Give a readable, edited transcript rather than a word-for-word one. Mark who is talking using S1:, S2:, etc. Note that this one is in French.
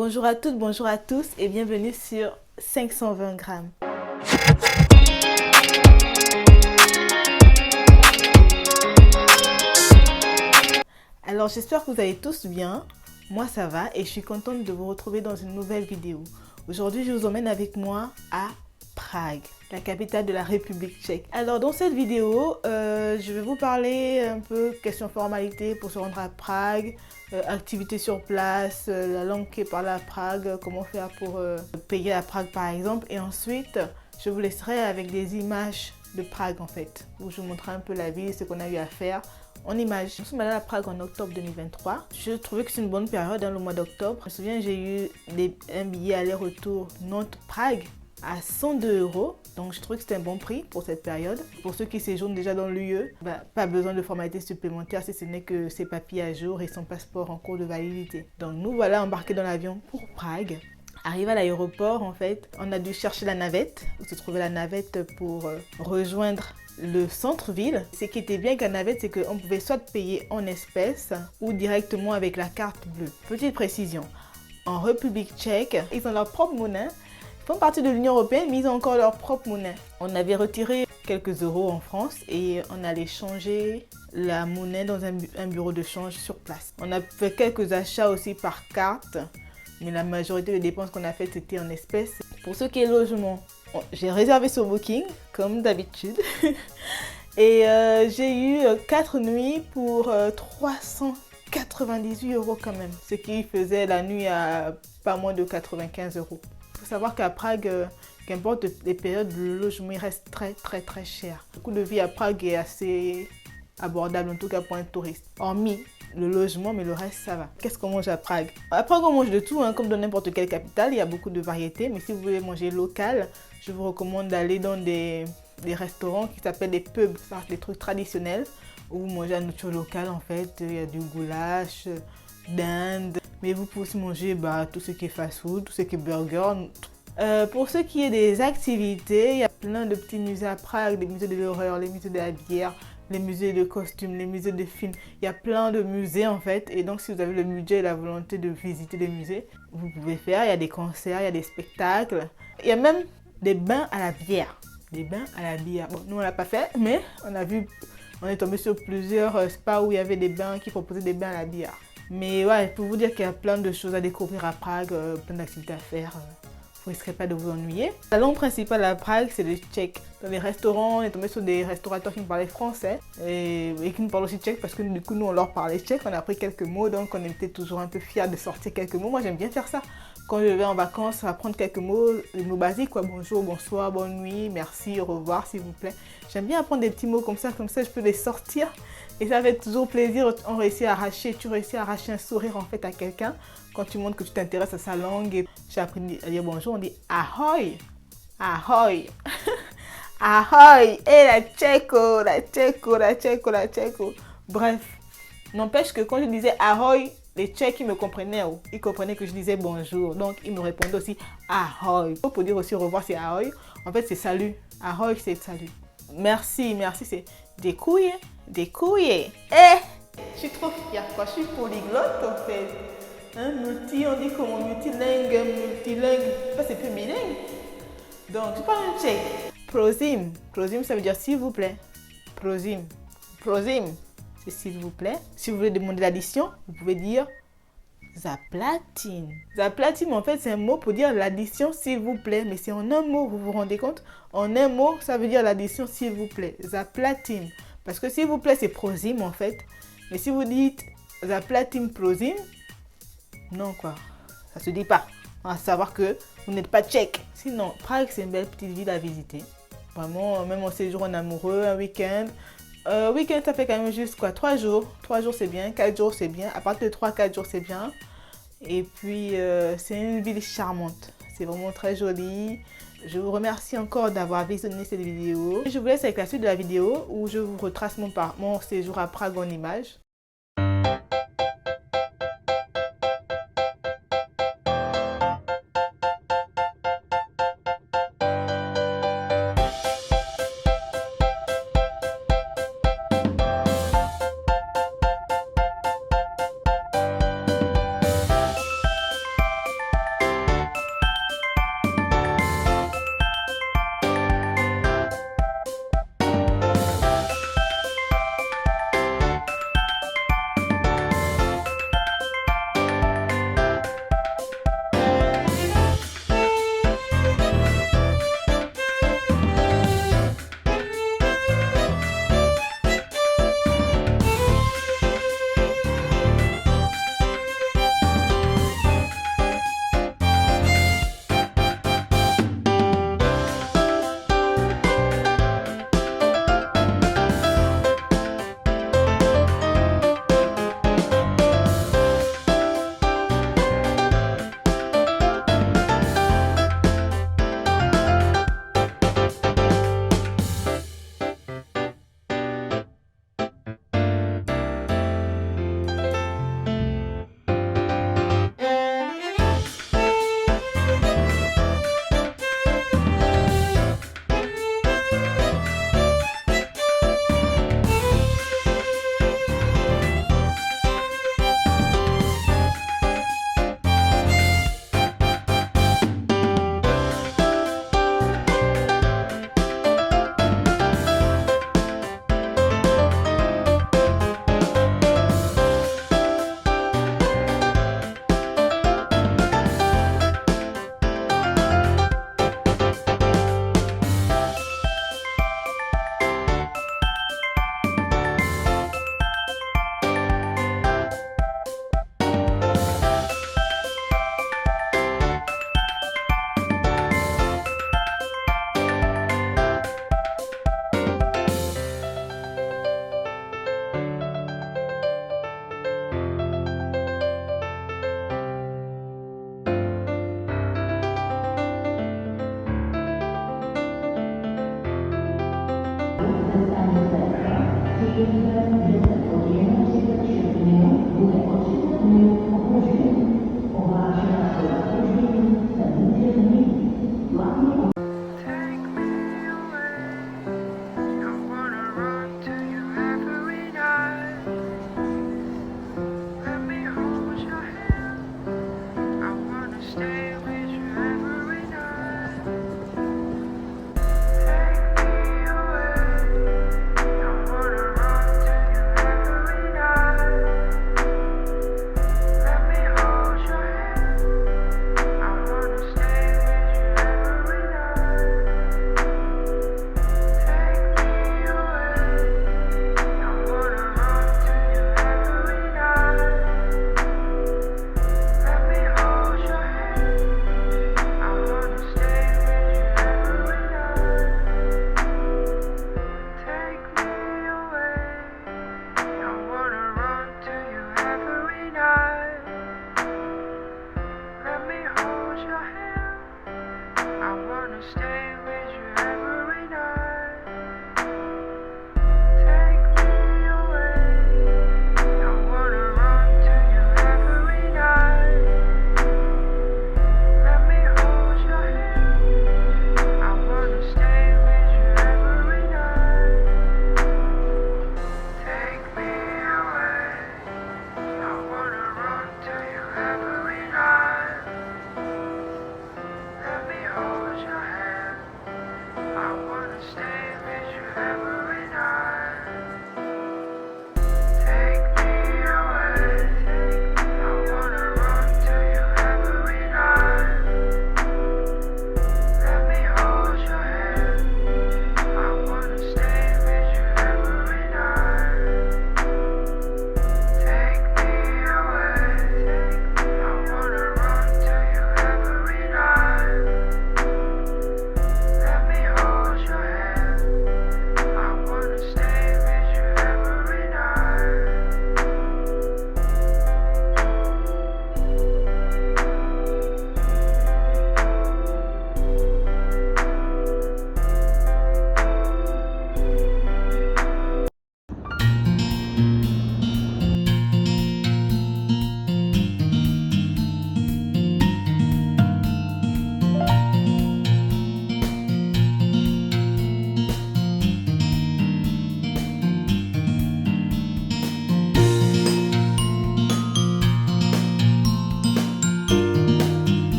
S1: Bonjour à toutes, bonjour à tous et bienvenue sur 520 grammes. Alors j'espère que vous allez tous bien, moi ça va et je suis contente de vous retrouver dans une nouvelle vidéo. Aujourd'hui je vous emmène avec moi à Prague, la capitale de la République tchèque. Alors dans cette vidéo, je vais vous parler un peu questions formalités pour se rendre à Prague, activités sur place, la langue qui est parlée à Prague, comment faire pour payer à Prague par exemple. Et ensuite, je vous laisserai avec des images de Prague en fait, où je vous montrerai un peu la ville, ce qu'on a eu à faire en images. Nous sommes allés à Prague en octobre 2023. Je trouvais que c'est une bonne période dans le mois d'octobre. Je me souviens, j'ai eu un billet aller-retour Nantes-Prague à 102 €. Donc je trouvais que c'était un bon prix pour cette période. Pour ceux qui séjournent déjà dans l'UE, pas besoin de formalités supplémentaires si ce n'est que ses papiers à jour et son passeport en cours de validité. Donc nous voilà embarqués dans l'avion pour Prague. Arrivé à l'aéroport, en fait, on a dû chercher la navette, où se trouvait la navette pour rejoindre le centre-ville. Ce qui était bien avec la navette, c'est qu'on pouvait soit payer en espèces ou directement avec la carte bleue. Petite précision, en République tchèque, ils ont leur propre monnaie. Ils font partie de l'Union européenne, mais ils ont encore leur propre monnaie. On avait retiré quelques euros en France et on allait changer la monnaie dans un bureau de change sur place. On a fait quelques achats aussi par carte, mais la majorité des dépenses qu'on a faites, c'était en espèces. Pour ce qui est logement, j'ai réservé sur Booking, comme d'habitude. Et j'ai eu 4 nuits pour 398 € quand même. Ce qui faisait la nuit à pas moins de 95 €. Il faut savoir qu'à Prague, qu'importe les périodes, le logement il reste très cher. Le coût de vie à Prague est assez abordable, en tout cas pour un touriste. Hormis le logement, mais le reste ça va. Qu'est-ce qu'on mange à Prague? À Prague on mange de tout, hein, comme dans n'importe quelle capitale, il y a beaucoup de variétés, mais si vous voulez manger local, je vous recommande d'aller dans des restaurants qui s'appellent des pubs, ça des trucs traditionnels, où vous mangez la nourriture locale en fait, il y a du goulash, dinde, mais vous pouvez aussi manger tout ce qui est fast-food, tout ce qui est burger. Pour ce qui est des activités, il y a plein de petits musées à Prague, des musées de l'horreur, les musées de la bière, les musées de costumes, les musées de films. Il y a plein de musées en fait. Et donc si vous avez le budget et la volonté de visiter des musées, vous pouvez faire. Il y a des concerts, il y a des spectacles. Il y a même des bains à la bière. Des bains à la bière. Bon, nous on l'a pas fait, mais on est tombé sur plusieurs spas où il y avait des bains qui proposaient des bains à la bière. Mais ouais, pour vous dire qu'il y a plein de choses à découvrir à Prague, plein d'activités à faire. Vous ne risquerez pas de vous ennuyer. La langue principale à Prague, c'est le tchèque. Dans les restaurants, on est tombé sur des restaurateurs qui me parlaient français et qui me parlent aussi tchèque parce que du coup, nous, on leur parlait tchèque. On a appris quelques mots, donc on était toujours un peu fiers de sortir quelques mots. Moi, j'aime bien faire ça. Quand je vais en vacances, apprendre quelques mots, les mots basiques, quoi. Bonjour, bonsoir, bonne nuit, merci, au revoir, s'il vous plaît. J'aime bien apprendre des petits mots comme ça je peux les sortir. Et ça fait toujours plaisir, tu réussis à arracher un sourire en fait à quelqu'un quand tu montres que tu t'intéresses à sa langue. Et j'ai appris à dire bonjour, on dit ahoy, ahoy, ahoy, et la tchéco, la tchéco, la tchéco, la tchéco. Bref, n'empêche que quand je disais ahoy, les Tchèques ils me comprenaient, ils comprenaient que je disais bonjour, donc ils me répondaient aussi ahoy. Pour dire aussi au revoir c'est ahoy, en fait c'est salut, ahoy c'est salut. Merci, merci c'est des couilles. Je suis trop fière quoi, je suis polyglotte en fait. Hein, on dit comment, multilingue, ça c'est plus bilingue. Donc je parle un tchèque. Prosim, prosim ça veut dire s'il vous plaît. Prosim, c'est s'il vous plaît. Si vous voulez demander l'addition, vous pouvez dire zaplatin. Zaplatin en fait c'est un mot pour dire l'addition s'il vous plaît, mais c'est en un mot, vous vous rendez compte? En un mot ça veut dire l'addition s'il vous plaît, zaplatin. Parce que s'il vous plaît, c'est prosim en fait. Mais si vous dites zaplatim prosim, non quoi, ça se dit pas. À savoir que vous n'êtes pas tchèque. Sinon, Prague, c'est une belle petite ville à visiter. Vraiment, même en séjour en amoureux, un week-end. Week-end, ça fait quand même juste quoi, 3 jours. 3 jours, c'est bien. 4 jours, c'est bien. À partir de 3-4 jours, c'est bien. Et puis, c'est une ville charmante. C'est vraiment très joli. Je vous remercie encore d'avoir visionné cette vidéo. Je vous laisse avec la suite de la vidéo où je vous retrace mon séjour à Prague en images.